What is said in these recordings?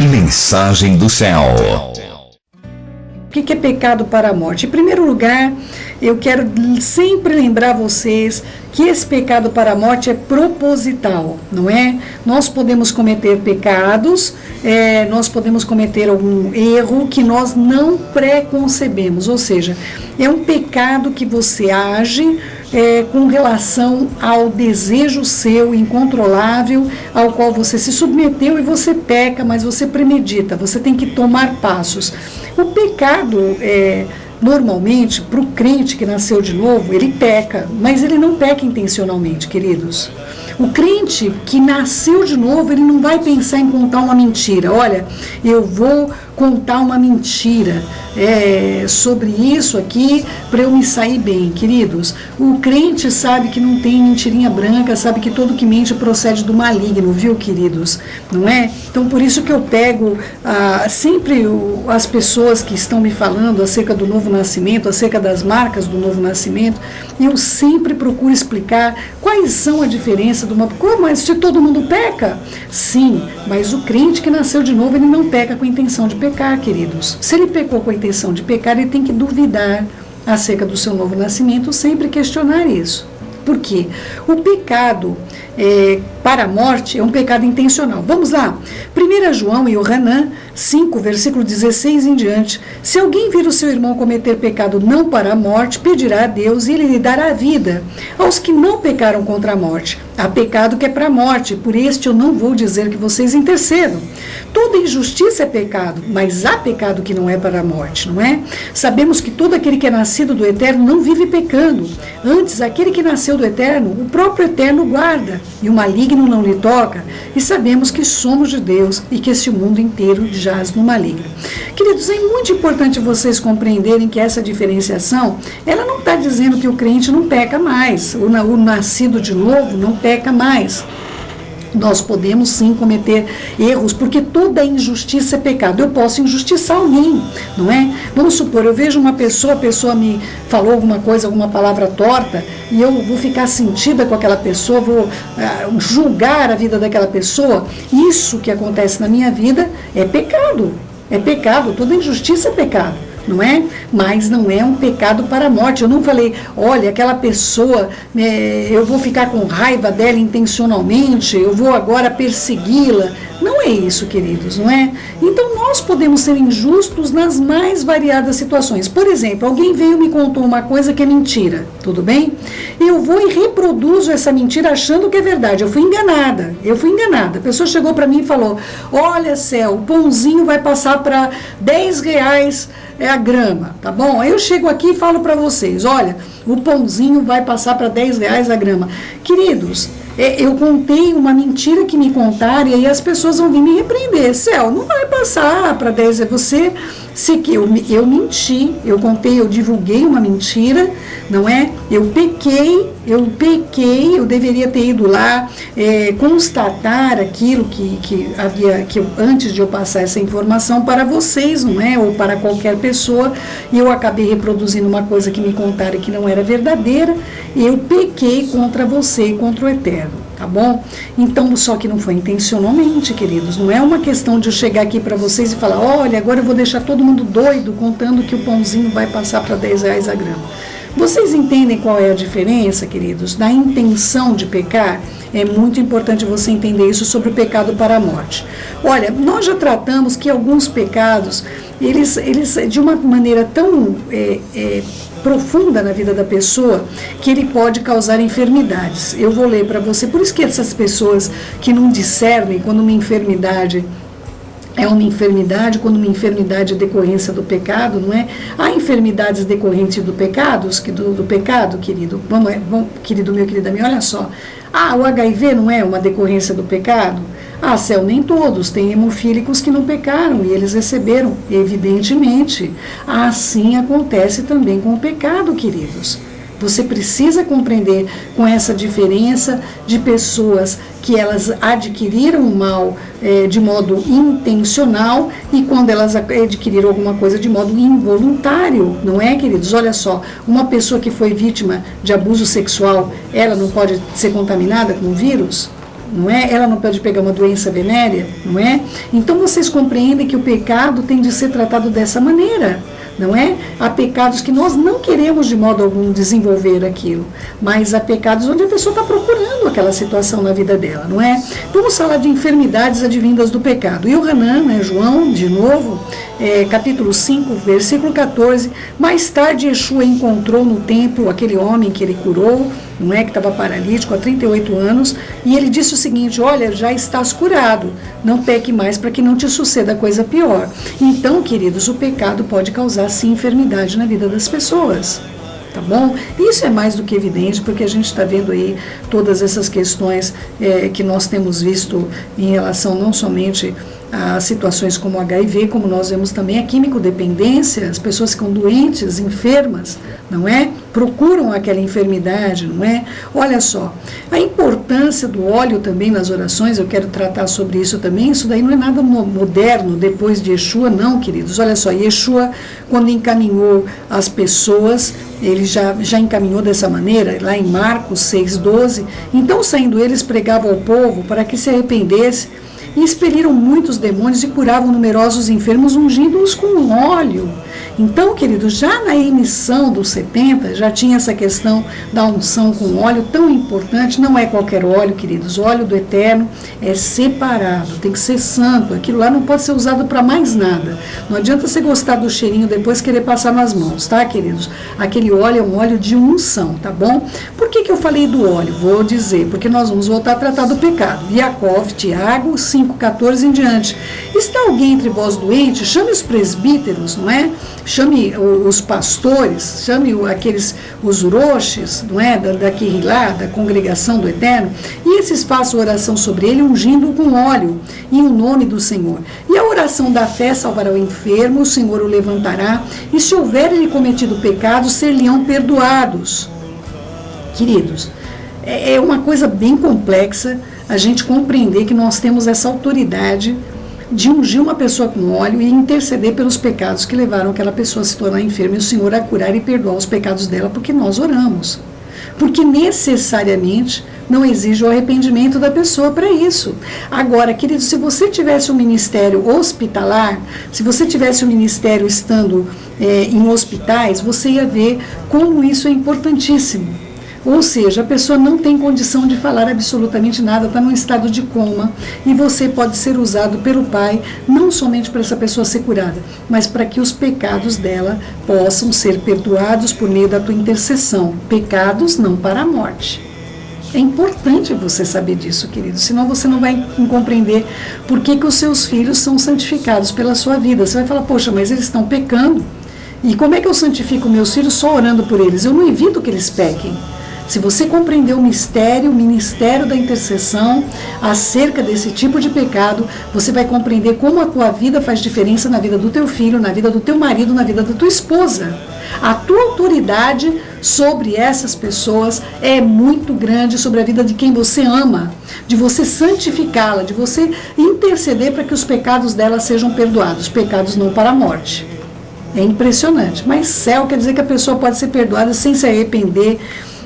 Mensagem do céu. O que é pecado para a morte? Em primeiro lugar, eu quero sempre lembrar vocês que esse pecado para a morte é proposital, não é? Nós podemos cometer pecados, nós podemos cometer algum erro que nós não preconcebemos, ou seja, é um pecado que você age com relação ao desejo seu incontrolável, ao qual você se submeteu e você peca, mas você premedita, você tem que tomar passos. O pecado, normalmente, para o crente que nasceu de novo, ele peca, mas ele não peca intencionalmente, queridos. O crente que nasceu de novo, ele não vai pensar em contar uma mentira. Olha, eu vou contar uma mentira sobre isso aqui para eu me sair bem, queridos. O crente sabe que não tem mentirinha branca, sabe que todo que mente procede do maligno, viu, queridos? Não é? Então, por isso que eu pego sempre as pessoas que estão me falando acerca do novo nascimento, acerca das marcas do novo nascimento, eu sempre procuro explicar quais são a diferença de uma... Mas se todo mundo peca? Sim, mas o crente que nasceu de novo, ele não peca com a intenção de pecar, queridos. Se ele pecou com a intenção de pecar, ele tem que duvidar acerca do seu novo nascimento, sempre questionar isso. Por quê? O pecado para a morte é um pecado intencional. Vamos lá. 1 João e Hanan 5, versículo 16 em diante. Se alguém vir o seu irmão cometer pecado não para a morte, pedirá a Deus e ele lhe dará a vida. Aos que não pecaram contra a morte, há pecado que é para a morte, por este eu não vou dizer que vocês intercedam. Toda injustiça é pecado, mas há pecado que não é para a morte, não é? Sabemos que todo aquele que é nascido do Eterno não vive pecando. Antes, aquele que nasceu do Eterno, o próprio Eterno guarda, e o maligno não lhe toca. E sabemos que somos de Deus e que este mundo inteiro jaz no maligno. Queridos, é muito importante vocês compreenderem que essa diferenciação, ela não está dizendo que o crente não peca mais, o nascido de novo não peca mais. Nós podemos sim cometer erros, porque toda injustiça é pecado. Eu posso injustiçar alguém, não é? Vamos supor, eu vejo uma pessoa, a pessoa me falou alguma coisa, alguma palavra torta, e eu vou ficar sentida com aquela pessoa, vou julgar a vida daquela pessoa. Isso que acontece na minha vida é pecado. É pecado, toda injustiça é pecado. Não é? Mas não é um pecado para a morte. Eu não falei, olha, aquela pessoa, eu vou ficar com raiva dela intencionalmente, eu vou agora persegui-la. Não é isso, queridos, não é? Então nós podemos ser injustos nas mais variadas situações. Por exemplo, alguém veio e me contou uma coisa que é mentira, tudo bem? Eu vou e reproduzo essa mentira achando que é verdade. Eu fui enganada. A pessoa chegou para mim e falou, olha, Céu, o pãozinho vai passar para R$10 a grama, tá bom? Aí eu chego aqui e falo para vocês, olha, o pãozinho vai passar para R$10 a grama. Queridos, eu contei uma mentira que me contaram e aí as pessoas vão vir me repreender. Céu, não vai passar para 10, é você. Eu menti, eu contei, eu divulguei uma mentira, não é? Eu pequei, eu deveria ter ido lá constatar aquilo que antes de eu passar essa informação para vocês, não é? Ou para qualquer pessoa, e eu acabei reproduzindo uma coisa que me contaram que não era verdadeira, eu pequei contra você e contra o Eterno. Tá bom? Então, só que não foi intencionalmente, queridos. Não é uma questão de eu chegar aqui para vocês e falar, olha, agora eu vou deixar todo mundo doido contando que o pãozinho vai passar para R$10 a grama. Vocês entendem qual é a diferença, queridos, da intenção de pecar? É muito importante você entender isso sobre o pecado para a morte. Olha, nós já tratamos que alguns pecados, eles de uma maneira tão profunda na vida da pessoa, que ele pode causar enfermidades. Eu vou ler para você, por isso que essas pessoas que não discernem quando uma enfermidade é uma enfermidade, quando uma enfermidade é decorrência do pecado, não é? Há enfermidades decorrentes do pecado, querido. Querido meu, querida minha, olha só. O HIV não é uma decorrência do pecado? Céu, nem todos. Tem hemofílicos que não pecaram e eles receberam, evidentemente. Assim acontece também com o pecado, queridos. Você precisa compreender com essa diferença de pessoas que elas adquiriram o mal de modo intencional e quando elas adquiriram alguma coisa de modo involuntário, não é, queridos? Olha só, uma pessoa que foi vítima de abuso sexual, ela não pode ser contaminada com o vírus? não é? Ela não pode pegar uma doença venérea, não é? Então vocês compreendem que o pecado tem de ser tratado dessa maneira, não é? Há pecados que nós não queremos de modo algum desenvolver aquilo, mas há pecados onde a pessoa está procurando aquela situação na vida dela, não é? Vamos falar de enfermidades advindas do pecado. E o Hanan, né, João, de novo, capítulo 5, versículo 14, mais tarde Yeshua encontrou no templo aquele homem que ele curou, não é, que estava paralítico há 38 anos, e ele disse o seguinte: olha, já estás curado, não peque mais para que não te suceda coisa pior. Então, queridos, o pecado pode causar sim enfermidade na vida das pessoas, tá bom? Isso é mais do que evidente, porque a gente está vendo aí todas essas questões que nós temos visto em relação não somente a situações como HIV, como nós vemos também a químico-dependência, as pessoas ficam doentes, enfermas, não é? Procuram aquela enfermidade, não é? Olha só, a importância do óleo também nas orações, eu quero tratar sobre isso também. Isso daí não é nada moderno depois de Yeshua, não, queridos. Olha só, Yeshua, quando encaminhou as pessoas, ele já encaminhou dessa maneira, lá em Marcos 6,12, então saindo eles pregavam ao povo para que se arrependesse, e expeliram muitos demônios e curavam numerosos enfermos, ungindo-os com óleo. Então, queridos, já na emissão dos 70, já tinha essa questão da unção com óleo tão importante. Não é qualquer óleo, queridos. O óleo do Eterno é separado, tem que ser santo. Aquilo lá não pode ser usado para mais nada. Não adianta você gostar do cheirinho depois querer passar nas mãos, tá, queridos? Aquele óleo é um óleo de unção, tá bom? Por que eu falei do óleo? Vou dizer, porque nós vamos voltar a tratar do pecado. Yaakov, Tiago, 5,14 em diante. Está alguém entre vós doente? Chame os presbíteros, não é? Chame os pastores, chame os roches, não é? Da Quirrilá, da congregação do Eterno, e esses façam oração sobre ele, ungindo-o com óleo, em o nome do Senhor. E a oração da fé salvará o enfermo, o Senhor o levantará, e se houver ele cometido pecado, ser-lhe-ão perdoados. Queridos, é uma coisa bem complexa a gente compreender que nós temos essa autoridade de ungir uma pessoa com óleo e interceder pelos pecados que levaram aquela pessoa a se tornar enferma, e o Senhor a curar e perdoar os pecados dela, porque nós oramos. Porque necessariamente não exige o arrependimento da pessoa para isso. Agora, querido, se você tivesse um ministério hospitalar, se você tivesse um ministério estando em hospitais, você ia ver como isso é importantíssimo. Ou seja, a pessoa não tem condição de falar absolutamente nada, está num estado de coma, e você pode ser usado pelo Pai, não somente para essa pessoa ser curada, mas para que os pecados dela possam ser perdoados por meio da tua intercessão. Pecados não para a morte. É importante você saber disso, querido, senão você não vai compreender por que os seus filhos são santificados pela sua vida. Você vai falar, poxa, mas eles estão pecando, e como é que eu santifico meus filhos só orando por eles? Eu não evito que eles pequem. Se você compreender o ministério da intercessão acerca desse tipo de pecado, você vai compreender como a tua vida faz diferença na vida do teu filho, na vida do teu marido, na vida da tua esposa. A tua autoridade sobre essas pessoas é muito grande, sobre a vida de quem você ama, de você santificá-la, de você interceder para que os pecados dela sejam perdoados, pecados não para a morte. É impressionante, mas céu quer dizer que a pessoa pode ser perdoada sem se arrepender.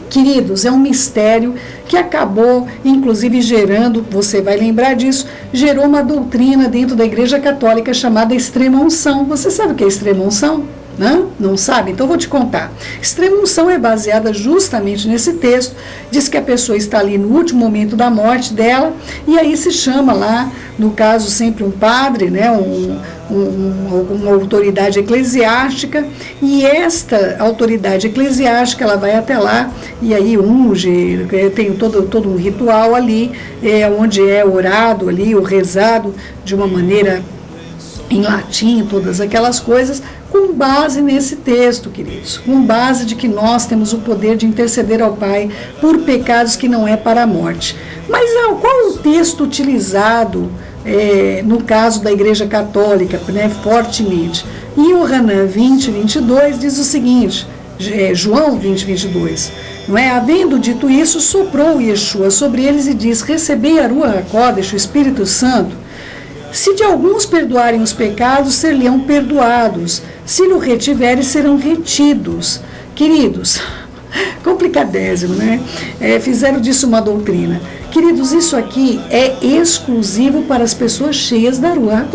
Queridos, é um mistério que acabou, inclusive, gerando, você vai lembrar disso, gerou uma doutrina dentro da Igreja Católica chamada extrema-unção. Você sabe o que é extrema-unção? Não sabe? Então vou te contar. Extrema-unção é baseada justamente nesse texto, diz que a pessoa está ali no último momento da morte dela, e aí se chama lá, no caso sempre um padre, né, uma autoridade eclesiástica, e esta autoridade eclesiástica, ela vai até lá, e aí unge, tem todo um ritual ali, onde é orado ali, o rezado de uma maneira em latim, todas aquelas coisas, com base nesse texto, queridos, com base de que nós temos o poder de interceder ao Pai por pecados que não é para a morte. Mas qual o texto utilizado no caso da Igreja Católica, né, fortemente? Em Yohanan 20, 22 diz o seguinte, João 20, 22, não é? Havendo dito isso, soprou Yeshua sobre eles e diz, recebei a Ruach HaKodesh, o Espírito Santo. Se de alguns perdoarem os pecados, ser-lhe-ão perdoados. Se o retiverem, serão retidos. Queridos, Complicadésimo, né? Fizeram disso uma doutrina. Queridos, isso aqui é exclusivo para as pessoas cheias da Ruach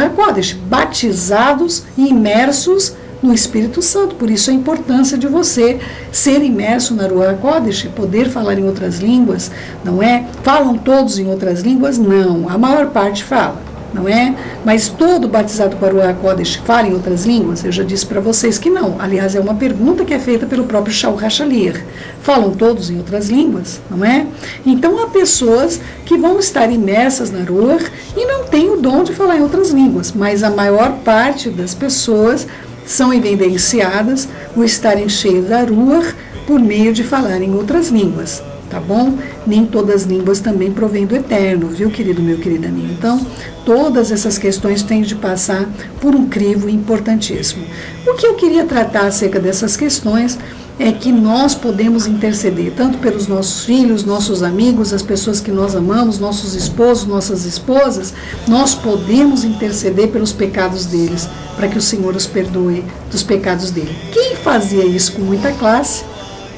HaKodesh, batizados e imersos no Espírito Santo. Por isso a importância de você ser imerso na Ruach HaKodesh, poder falar em outras línguas, não é? Falam todos em outras línguas? Não, a maior parte fala, não é? Mas todo batizado com a Ruach HaKodesh fala em outras línguas? Eu já disse para vocês que não. Aliás, é uma pergunta que é feita pelo próprio Shaul HaShaliach. Falam todos em outras línguas, não é? Então há pessoas que vão estar imersas na Ruach e não têm o dom de falar em outras línguas, mas a maior parte das pessoas são evidenciadas o estarem cheias da Ruach por meio de falar em outras línguas, tá bom? Nem todas as línguas também provêm do Eterno, viu, querido meu, querida minha? Então, todas essas questões têm de passar por um crivo importantíssimo. O que eu queria tratar acerca dessas questões é que nós podemos interceder tanto pelos nossos filhos, nossos amigos, as pessoas que nós amamos, nossos esposos, nossas esposas. Nós podemos interceder pelos pecados deles, para que o Senhor os perdoe dos pecados dele. Quem fazia isso com muita classe,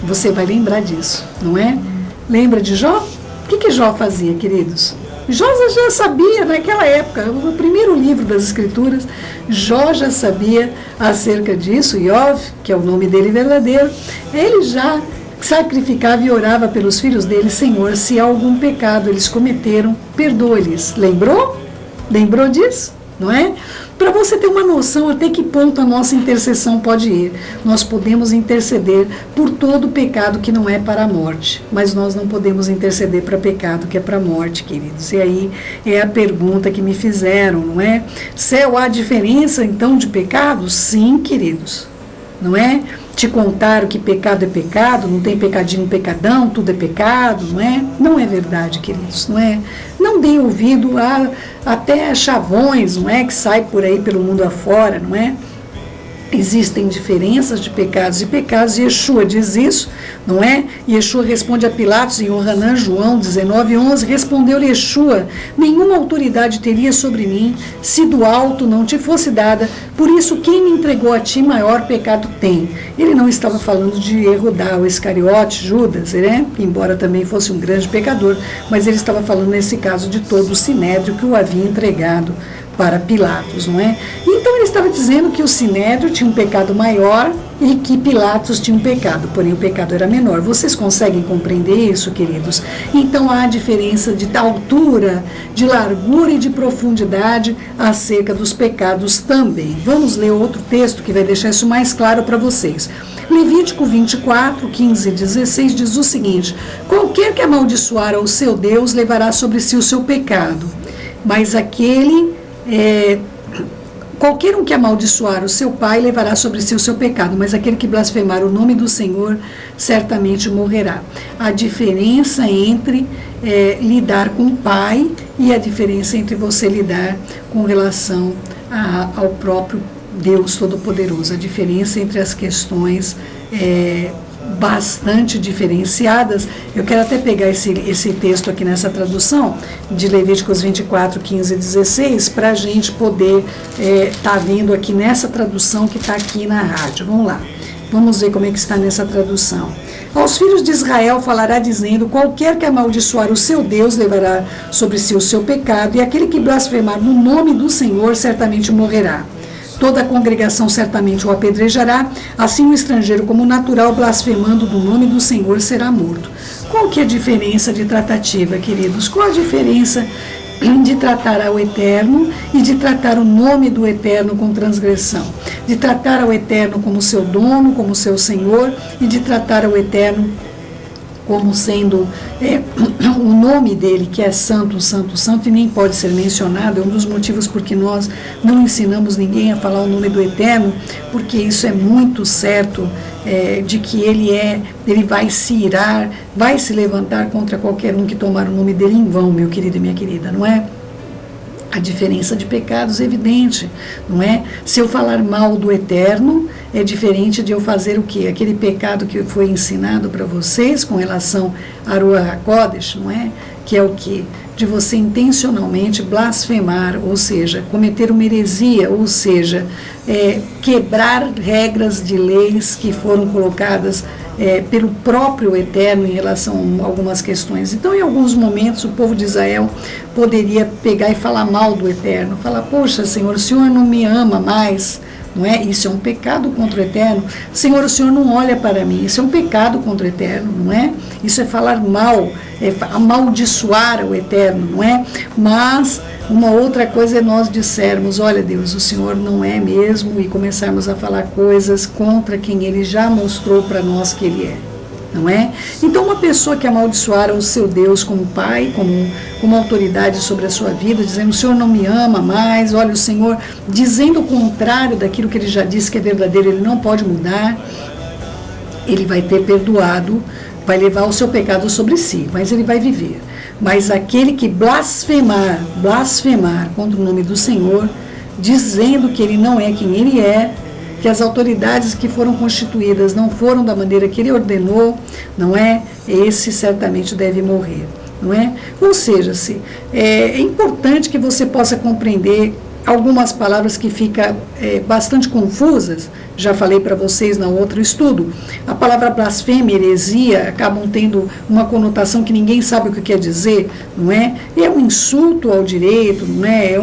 você vai lembrar disso, não é? Lembra de Jó? O que Jó fazia, queridos? Jó já sabia naquela época, no primeiro livro das Escrituras, Jó já sabia acerca disso. Iov, que é o nome dele verdadeiro, ele já sacrificava e orava pelos filhos dele: Senhor, se há algum pecado eles cometeram, perdoa-lhes. Lembrou? Lembrou disso? Não é? Para você ter uma noção até que ponto a nossa intercessão pode ir. Nós podemos interceder por todo pecado que não é para a morte, mas nós não podemos interceder para pecado que é para a morte, queridos. E aí é a pergunta que me fizeram, não é? Céu, há diferença então de pecados? Sim, queridos, não é? Te contaram que pecado é pecado, não tem pecadinho, pecadão, tudo é pecado, não é? Não é verdade, queridos, não é? Não deem ouvido a até chavões, não é? Que sai por aí pelo mundo afora, não é? Existem diferenças de pecados e pecados, e Yeshua diz isso, não é? Yeshua responde a Pilatos em Yohanan, João 19:11, respondeu-lhe Yeshua: nenhuma autoridade teria sobre mim, se do alto não te fosse dada, por isso quem me entregou a ti maior pecado tem. Ele não estava falando de Erudá, o Iscariote, Judas, né? Embora também fosse um grande pecador, mas ele estava falando nesse caso de todo o sinédrio que o havia entregado para Pilatos, não é? Então ele estava dizendo que o sinédrio tinha um pecado maior e que Pilatos tinha um pecado, porém o pecado era menor. Vocês conseguem compreender isso, queridos? Então há diferença de altura, de largura e de profundidade acerca dos pecados também. Vamos ler outro texto que vai deixar isso mais claro para vocês. Levítico 24, 15 e 16 diz o seguinte: qualquer que amaldiçoar ao seu Deus levará sobre si o seu pecado, mas qualquer um que amaldiçoar o seu pai levará sobre si o seu pecado, mas aquele que blasfemar o nome do Senhor certamente morrerá. A diferença entre lidar com o pai e a diferença entre você lidar com relação ao próprio Deus Todo-Poderoso. A diferença entre as questões bastante diferenciadas. Eu quero até pegar esse texto aqui nessa tradução de Levíticos 24, 15 e 16 para a gente poder tá vendo aqui nessa tradução que está aqui na rádio. Vamos lá, vamos ver como é que está nessa tradução. Aos filhos de Israel falará dizendo: qualquer que amaldiçoar o seu Deus levará sobre si o seu pecado, e aquele que blasfemar no nome do Senhor certamente morrerá. Toda a congregação certamente o apedrejará, assim o estrangeiro como o natural, blasfemando do nome do Senhor, será morto. Qual que é a diferença de tratativa, queridos? Qual a diferença de tratar ao Eterno e de tratar o nome do Eterno com transgressão? De tratar ao Eterno como seu dono, como seu Senhor, e de tratar ao Eterno como sendo o nome dele, que é santo, santo, santo, e nem pode ser mencionado. É um dos motivos porque nós não ensinamos ninguém a falar o nome do Eterno, porque isso é muito certo, de que ele vai se irar, vai se levantar contra qualquer um que tomar o nome dele em vão, meu querido e minha querida, não é? A diferença de pecados é evidente, não é? Se eu falar mal do Eterno, é diferente de eu fazer o quê? Aquele pecado que foi ensinado para vocês com relação a Ruach HaKodesh, não é? que é o quê? De você intencionalmente blasfemar, ou seja, cometer uma heresia, ou seja, quebrar regras de leis que foram colocadas pelo próprio Eterno em relação a algumas questões. Então, em alguns momentos, o povo de Israel poderia pegar e falar mal do Eterno, falar, poxa, Senhor, o Senhor não me ama mais, não é? Isso é um pecado contra o Eterno. Senhor, o Senhor não olha para mim, isso é um pecado contra o Eterno, não é? Isso é falar mal, é amaldiçoar o Eterno, não é? Mas uma outra coisa é nós dissermos, olha Deus, o Senhor não é mesmo, e começarmos a falar coisas contra quem Ele já mostrou para nós que Ele é, não é? Então uma pessoa que amaldiçoar o seu Deus como pai, como autoridade sobre a sua vida, dizendo, o Senhor não me ama mais, olha o Senhor, dizendo o contrário daquilo que Ele já disse que é verdadeiro, Ele não pode mudar, Ele vai ter perdoado, vai levar o seu pecado sobre si, mas ele vai viver. Mas aquele que blasfemar contra o nome do Senhor, dizendo que Ele não é quem Ele é, que as autoridades que foram constituídas não foram da maneira que Ele ordenou, não é? Esse certamente deve morrer, não é? Ou seja, é importante que você possa compreender algumas palavras que ficam bastante confusas, já falei para vocês no outro estudo. A palavra blasfêmia, heresia, acabam tendo uma conotação que ninguém sabe o que quer dizer, não é? É um insulto ao direito, não é?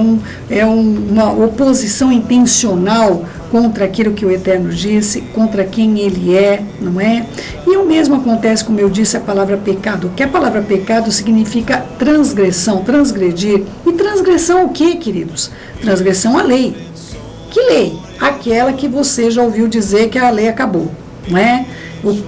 Uma oposição intencional contra aquilo que o Eterno disse, contra quem Ele é, não é? E o mesmo acontece, como eu disse, a palavra pecado, que a palavra pecado significa transgressão, transgredir. E transgressão o que, queridos? Transgressão à lei. Que lei? Aquela que você já ouviu dizer que a lei acabou, não é?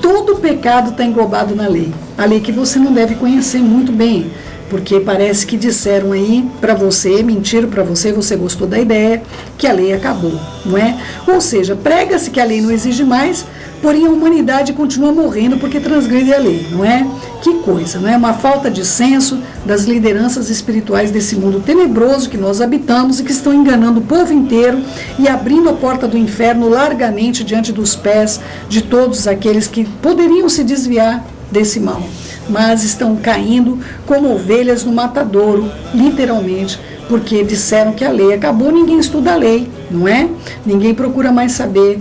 Todo pecado está englobado na lei. A lei que você não deve conhecer muito bem, porque parece que disseram aí para você, mentiram para você, você gostou da ideia, que a lei acabou, não é? Ou seja, prega-se que a lei não exige mais, porém a humanidade continua morrendo porque transgride a lei, não é? Que coisa, não é? Uma falta de senso das lideranças espirituais desse mundo tenebroso que nós habitamos e que estão enganando o povo inteiro e abrindo a porta do inferno largamente diante dos pés de todos aqueles que poderiam se desviar desse mal, mas estão caindo como ovelhas no matadouro, literalmente, porque disseram que a lei acabou, ninguém estuda a lei, não é? Ninguém procura mais saber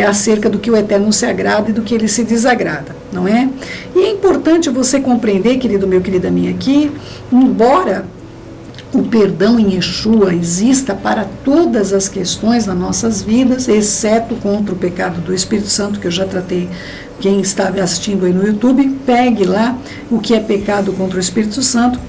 acerca do que o Eterno se agrada e do que Ele se desagrada, não é? E é importante você compreender, querido meu, querida minha, que embora o perdão em Yeshua exista para todas as questões das nossas vidas, exceto contra o pecado do Espírito Santo, que eu já tratei. Quem está assistindo aí no YouTube, pegue lá o que é pecado contra o Espírito Santo.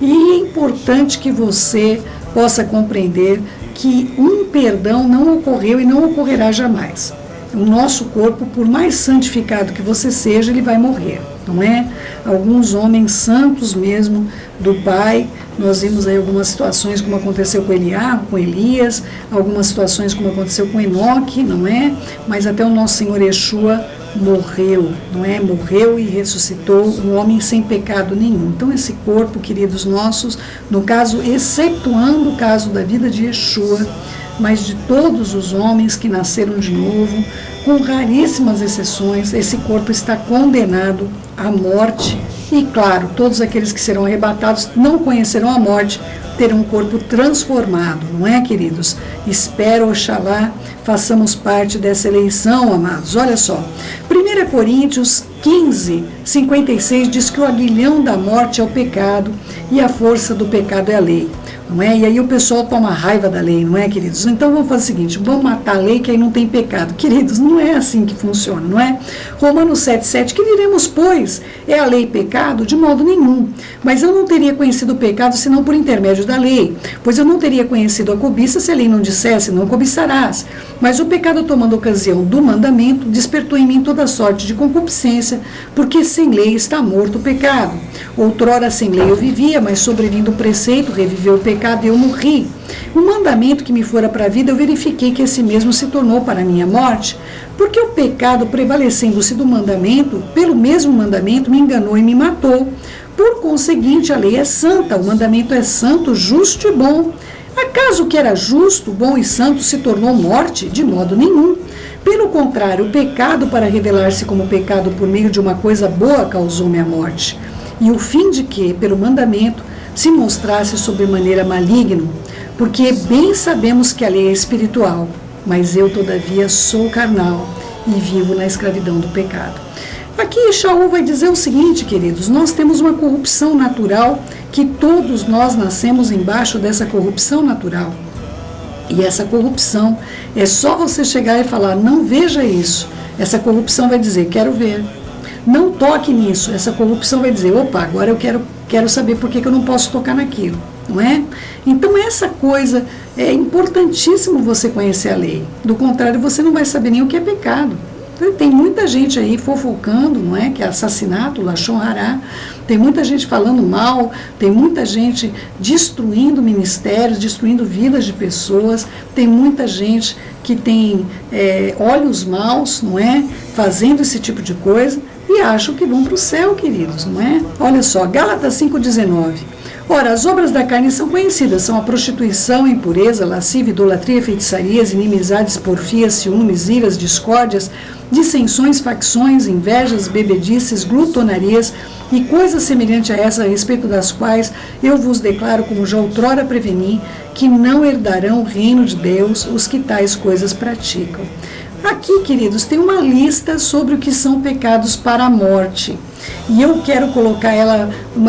E é importante que você possa compreender que um perdão não ocorreu e não ocorrerá jamais. O nosso corpo, por mais santificado que você seja, ele vai morrer, não é? Alguns homens santos mesmo do Pai, nós vimos aí algumas situações como aconteceu com Eliahu, com Elias, algumas situações como aconteceu com Enoque, não é? Mas até o nosso Senhor Yeshua morreu, não é? Morreu e ressuscitou, um homem sem pecado nenhum. Então esse corpo, queridos nossos, no caso, excetuando o caso da vida de Yeshua, mas de todos os homens que nasceram de novo, com raríssimas exceções, esse corpo está condenado à morte. E claro, todos aqueles que serão arrebatados não conhecerão a morte, terão um corpo transformado, não é, queridos? Espero, oxalá, façamos parte dessa eleição, amados. Olha só, 1 Coríntios 15, 56 diz que o aguilhão da morte é o pecado e a força do pecado é a lei. Não é? E aí o pessoal toma raiva da lei, não é, queridos? Então vamos fazer o seguinte, vamos matar a lei que aí não tem pecado. Queridos, não é assim que funciona, não é? Romanos 7,7, que diremos, pois, é a lei pecado? De modo nenhum. Mas eu não teria conhecido o pecado senão por intermédio da lei, pois eu não teria conhecido a cobiça se a lei não dissesse, não cobiçarás. Mas o pecado, tomando ocasião do mandamento, despertou em mim toda sorte de concupiscência, porque sem lei está morto o pecado. Outrora sem lei eu vivia, mas sobrevindo o preceito, reviveu o pecado e eu morri. O mandamento que me fora para a vida, eu verifiquei que esse mesmo se tornou para a minha morte, porque o pecado, prevalecendo-se do mandamento, pelo mesmo mandamento, me enganou e me matou. Por conseguinte, a lei é santa, o mandamento é santo, justo e bom. Acaso o que era justo, bom e santo se tornou morte? De modo nenhum. Pelo contrário, o pecado, para revelar-se como pecado por meio de uma coisa boa, causou-me a morte. e o fim de que, pelo mandamento, se mostrasse sobremaneira maligno, porque bem sabemos que a lei é espiritual, mas eu, todavia, sou carnal e vivo na escravidão do pecado. Aqui Shaul vai dizer o seguinte, queridos, nós temos uma corrupção natural, que todos nós nascemos embaixo dessa corrupção natural. E essa corrupção, é só você chegar e falar, não veja isso. Essa corrupção vai dizer, quero ver. Não toque nisso. Essa corrupção vai dizer, opa, agora eu quero saber por que eu não posso tocar naquilo. Não é? Então essa coisa, é importantíssimo você conhecer a lei. Do contrário, você não vai saber nem o que é pecado. Tem muita gente aí fofocando, não é? Que é assassinato, lashon hará. Tem muita gente falando mal, tem muita gente destruindo ministérios, destruindo vidas de pessoas. Tem muita gente que tem olhos maus, não é? Fazendo esse tipo de coisa e acham que vão para o céu, queridos, não é? Olha só, Gálatas 5,19. Ora, as obras da carne são conhecidas, são a prostituição, impureza, lascívia, idolatria, feitiçarias, inimizades, porfias, ciúmes, iras, discórdias, dissensões, facções, invejas, bebedices, glutonarias e coisas semelhantes a essa, a respeito das quais eu vos declaro, como já outrora preveni, que não herdarão o reino de Deus os que tais coisas praticam. Aqui, queridos, tem uma lista sobre o que são pecados para a morte. E eu quero colocar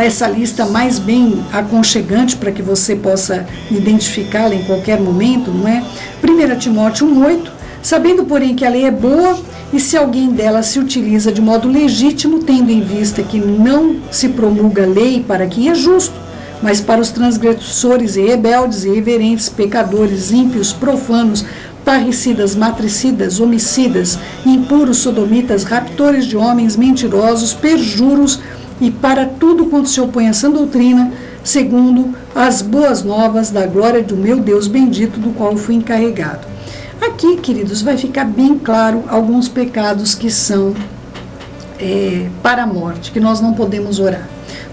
essa lista mais bem aconchegante para que você possa identificá-la em qualquer momento, não é? 1 Timóteo 1,8, sabendo, porém, que a lei é boa e se alguém dela se utiliza de modo legítimo, tendo em vista que não se promulga lei para quem é justo, mas para os transgressores e rebeldes e irreverentes, pecadores, ímpios, profanos, parricidas, matricidas, homicidas, impuros, sodomitas, raptores de homens, mentirosos, perjuros e para tudo quanto se opõe a sã doutrina, segundo as boas novas da glória do meu Deus bendito, do qual fui encarregado. Aqui, queridos, vai ficar bem claro alguns pecados que são para a morte, que nós não podemos orar.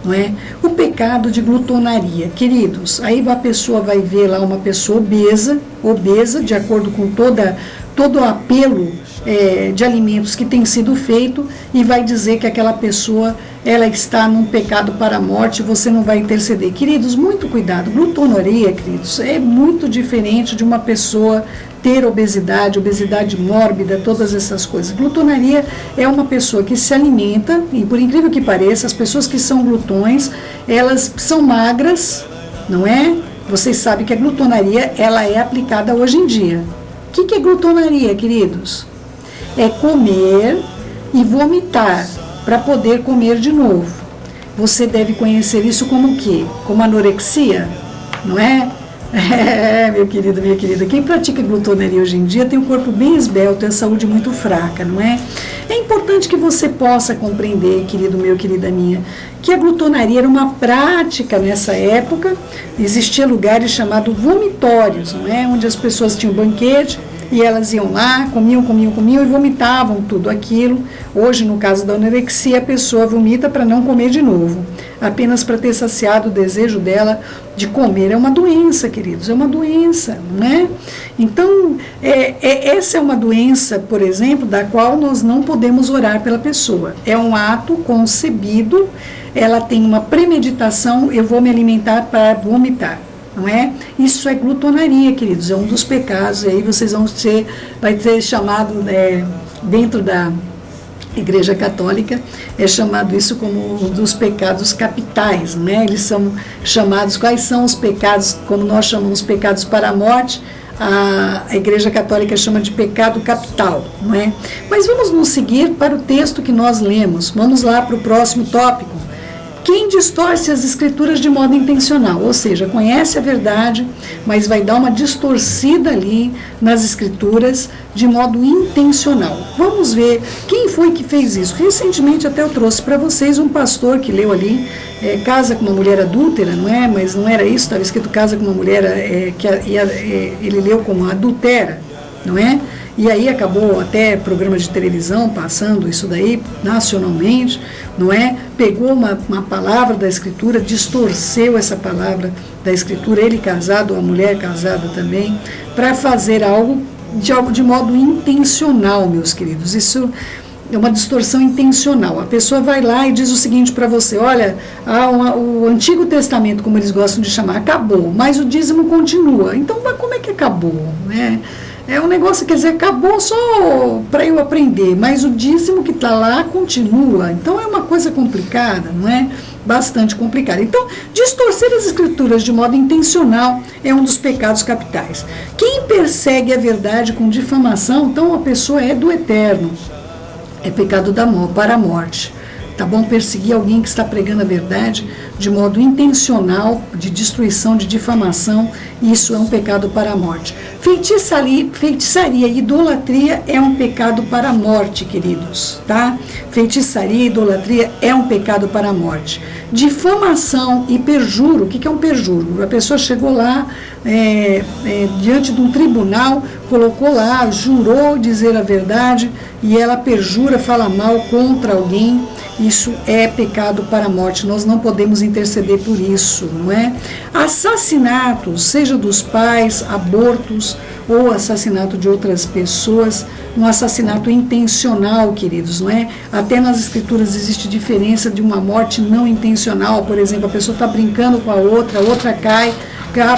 Não é? O pecado de glutonaria, queridos, aí a pessoa vai ver lá uma pessoa obesa, de acordo com todo o apelo de alimentos que tem sido feito, e vai dizer que aquela pessoa ela está num pecado para a morte, você não vai interceder. Queridos, muito cuidado, glutonaria, queridos, é muito diferente de uma pessoa ter obesidade mórbida, todas essas coisas. Glutonaria é uma pessoa que se alimenta, e por incrível que pareça, as pessoas que são glutões, elas são magras, não é? Vocês sabem que a glutonaria, ela é aplicada hoje em dia. O que é glutonaria, queridos? É comer e vomitar para poder comer de novo. Você deve conhecer isso como o quê? Como anorexia, não é? Meu querido, minha querida, quem pratica glutonaria hoje em dia tem um corpo bem esbelto e a saúde muito fraca, não é? É importante que você possa compreender, querido meu, querida minha, que a glutonaria era uma prática nessa época. Existia lugares chamados vomitórios, não é? Onde as pessoas tinham banquete e elas iam lá, comiam e vomitavam tudo aquilo. Hoje, no caso da anorexia, a pessoa vomita para não comer de novo, apenas para ter saciado o desejo dela de comer. É uma doença, queridos, é uma doença, não é? Então, essa é uma doença, por exemplo, da qual nós não podemos orar pela pessoa. É um ato concebido, ela tem uma premeditação, eu vou me alimentar para vomitar. Não é? Isso é glutonaria, queridos, é um dos pecados. Aí vocês vai ser chamado, dentro da Igreja Católica, é chamado isso como um dos pecados capitais, né? Eles são chamados, quais são os pecados, como nós chamamos pecados para a morte, a Igreja Católica chama de pecado capital, não é? Mas vamos nos seguir para o texto que nós lemos. Vamos lá para o próximo tópico. Quem distorce as escrituras de modo intencional, ou seja, conhece a verdade, mas vai dar uma distorcida ali nas escrituras de modo intencional. Vamos ver quem foi que fez isso. Recentemente até eu trouxe para vocês um pastor que leu ali, casa com uma mulher adúltera, não é? Mas não era isso, estava escrito casa com uma mulher ele leu como adultera, não é? E aí acabou até programa de televisão passando isso daí nacionalmente, não é? Pegou uma palavra da escritura, distorceu essa palavra da escritura, ele casado ou a mulher casada também, para fazer algo de modo intencional, meus queridos. Isso é uma distorção intencional. A pessoa vai lá e diz o seguinte para você: olha, o Antigo Testamento, como eles gostam de chamar, acabou, mas o dízimo continua. Então, mas como é que acabou, né? É um negócio, quer dizer, acabou só para eu aprender, mas o dízimo que está lá continua. Então é uma coisa complicada, não é? Bastante complicada. Então, distorcer as escrituras de modo intencional é um dos pecados capitais. Quem persegue a verdade com difamação, então a pessoa é do eterno. É pecado para a morte. Tá bom? Perseguir alguém que está pregando a verdade de modo intencional, de destruição, de difamação, isso é um pecado para a morte. Feitiçaria e idolatria é um pecado para a morte, queridos, tá? Feitiçaria e idolatria é um pecado para a morte. Difamação e perjuro, o que é um perjuro? A pessoa chegou lá diante de um tribunal, colocou lá, jurou dizer a verdade e ela perjura, fala mal contra alguém. Isso é pecado para a morte, nós não podemos interceder por isso, não é? Assassinatos, seja dos pais, abortos ou assassinato de outras pessoas, um assassinato intencional, queridos, não é? Até nas escrituras existe diferença de uma morte não intencional, por exemplo, a pessoa está brincando com a outra cai,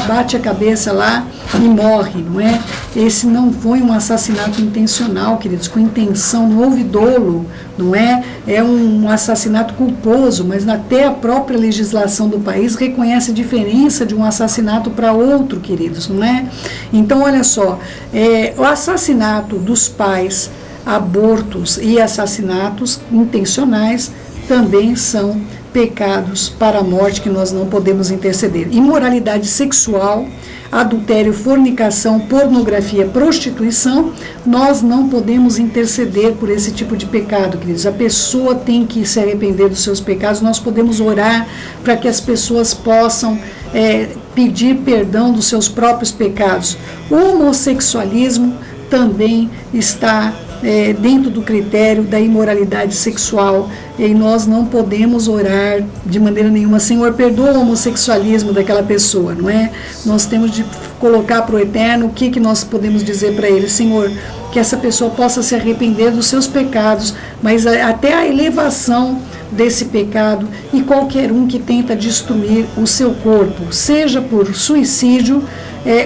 bate a cabeça lá e morre, não é? Esse não foi um assassinato intencional, queridos, com intenção, não houve dolo, não é? É um assassinato culposo, mas até a própria legislação do país reconhece a diferença de um assassinato para outro, queridos, não é? Então, olha só, o assassinato dos pais, abortos e assassinatos intencionais também são pecados para a morte que nós não podemos interceder. Imoralidade sexual, adultério, fornicação, pornografia, prostituição, nós não podemos interceder por esse tipo de pecado, queridos. A pessoa tem que se arrepender dos seus pecados, nós podemos orar para que as pessoas possam pedir perdão dos seus próprios pecados. O homossexualismo também está dentro do critério da imoralidade sexual, e nós não podemos orar de maneira nenhuma: Senhor, perdoa o homossexualismo daquela pessoa, não é? Nós temos de colocar para o Eterno o que nós podemos dizer para ele: Senhor, que essa pessoa possa se arrepender dos seus pecados, mas até a elevação desse pecado, e qualquer um que tenta destruir o seu corpo, seja por suicídio,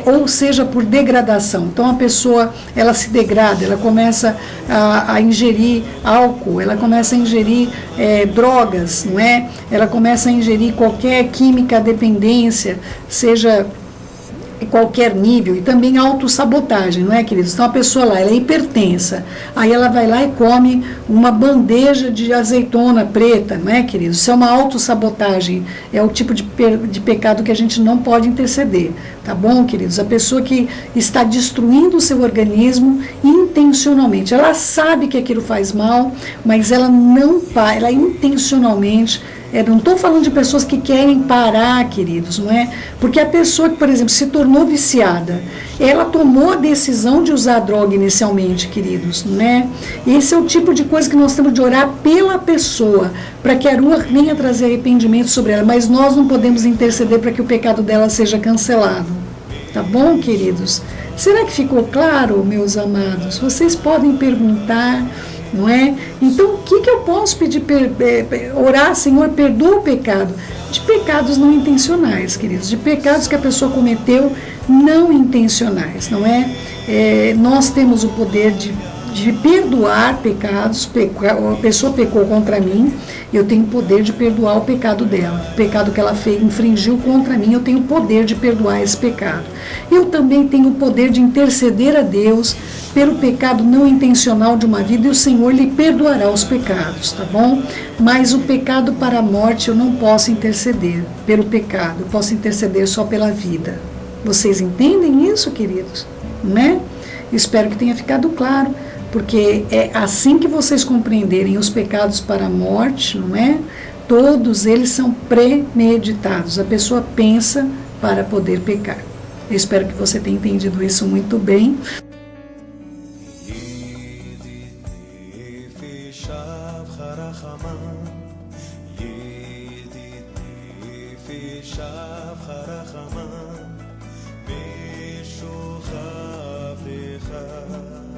ou seja por degradação. Então a pessoa, ela se degrada, ela começa a ingerir álcool, ela começa a ingerir drogas, não é? Ela começa a ingerir qualquer química dependência, seja qualquer nível, e também autossabotagem, não é, queridos? Então a pessoa lá, ela é hipertensa, aí ela vai lá e come uma bandeja de azeitona preta, não é, queridos? Isso é uma autossabotagem, é o tipo de pecado que a gente não pode interceder, tá bom, queridos? A pessoa que está destruindo o seu organismo intencionalmente, ela sabe que aquilo faz mal, mas ela ela intencionalmente. Não estou falando de pessoas que querem parar, queridos, não é? Porque a pessoa que, por exemplo, se tornou viciada, ela tomou a decisão de usar a droga inicialmente, queridos, não é? Esse é o tipo de coisa que nós temos de orar pela pessoa, para que a Rua venha trazer arrependimento sobre ela, mas nós não podemos interceder para que o pecado dela seja cancelado. Tá bom, queridos? Será que ficou claro, meus amados? Vocês podem perguntar, não é? Então, o que eu posso pedir, orar, Senhor, perdoa o pecado? De pecados não intencionais, queridos, de pecados que a pessoa cometeu não intencionais, não é? Nós temos o poder de perdoar pecados. A pessoa pecou contra mim, eu tenho o poder de perdoar o pecado dela. O pecado que ela infringiu contra mim, eu tenho o poder de perdoar esse pecado. Eu também tenho o poder de interceder a Deus pelo pecado não intencional de uma vida, e o Senhor lhe perdoará os pecados, tá bom? Mas o pecado para a morte eu não posso interceder pelo pecado, eu posso interceder só pela vida. Vocês entendem isso, queridos? Né? Espero que tenha ficado claro, porque é assim que vocês compreenderem os pecados para a morte, não é? Todos eles são premeditados, a pessoa pensa para poder pecar. Eu espero que você tenha entendido isso muito bem. Be